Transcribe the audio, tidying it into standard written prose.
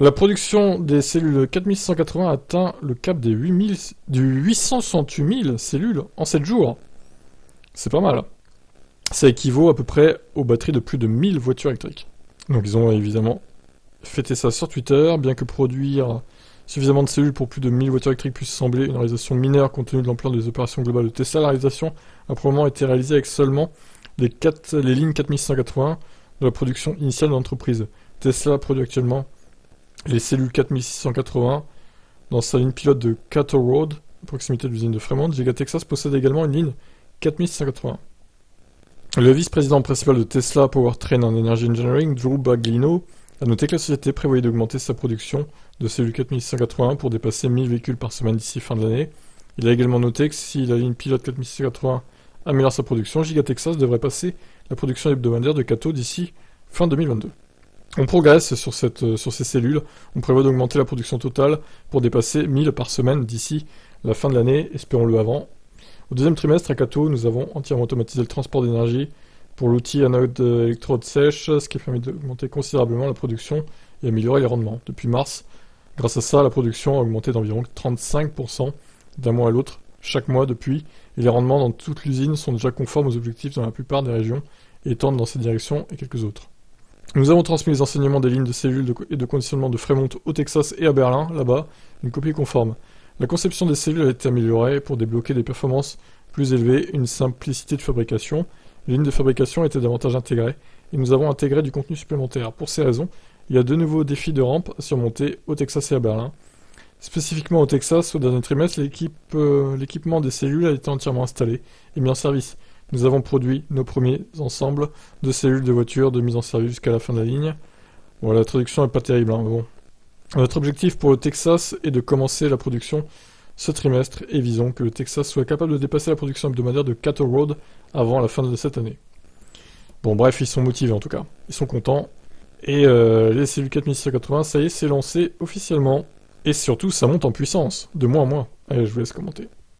La production des cellules 4680 atteint le cap des 868 000 cellules en 7 jours. C'est pas mal. Ça équivaut à peu près aux batteries de plus de 1000 voitures électriques. Donc ils ont évidemment fêté ça sur Twitter, bien que produire suffisamment de cellules pour plus de 1000 voitures électriques puisse sembler une réalisation mineure compte tenu de l'ampleur des opérations globales de Tesla. La réalisation a probablement été réalisée avec seulement les lignes 4680 de la production initiale de l'entreprise. Tesla produit actuellement les cellules 4680 dans sa ligne pilote de Cato Road, à proximité de l'usine de Fremont. Giga Texas possède également une ligne 4680. Le vice-président principal de Tesla Powertrain and Energy Engineering, Drew Baglino, a noté que la société prévoyait d'augmenter sa production de cellules 4680 pour dépasser 1000 véhicules par semaine d'ici fin de l'année. Il a également noté que si la ligne pilote 4680 améliore sa production, Giga Texas devrait passer la production hebdomadaire de Cato d'ici fin 2022. On progresse sur ces cellules, on prévoit d'augmenter la production totale pour dépasser 1000 par semaine d'ici la fin de l'année, espérons-le avant. Au deuxième trimestre, à Cato, nous avons entièrement automatisé le transport d'énergie pour l'outil anode électrode sèche, ce qui a permis d'augmenter considérablement la production et améliorer les rendements. Depuis mars, grâce à ça, la production a augmenté d'environ 35% d'un mois à l'autre, chaque mois depuis, et les rendements dans toute l'usine sont déjà conformes aux objectifs dans la plupart des régions et tendent dans cette direction et quelques autres. Nous avons transmis les enseignements des lignes de cellules et de conditionnement de Fremont au Texas et à Berlin, là-bas, une copie conforme. La conception des cellules a été améliorée pour débloquer des performances plus élevées, une simplicité de fabrication. Les lignes de fabrication étaient davantage intégrées et nous avons intégré du contenu supplémentaire. Pour ces raisons, il y a de nouveaux défis de rampe à surmonter au Texas et à Berlin. Spécifiquement au Texas, au dernier trimestre, l'équipement des cellules a été entièrement installé et mis en service. Nous avons produit nos premiers ensembles de cellules de voitures de mise en service jusqu'à la fin de la ligne. Bon, la traduction n'est pas terrible, mais bon. Notre objectif pour le Texas est de commencer la production ce trimestre et visons que le Texas soit capable de dépasser la production hebdomadaire de Cato Road avant la fin de cette année. Bon, bref, ils sont motivés en tout cas. Ils sont contents. Et les cellules 4680, ça y est, c'est lancé officiellement. Et surtout, ça monte en puissance, de mois en mois. Allez, je vous laisse commenter.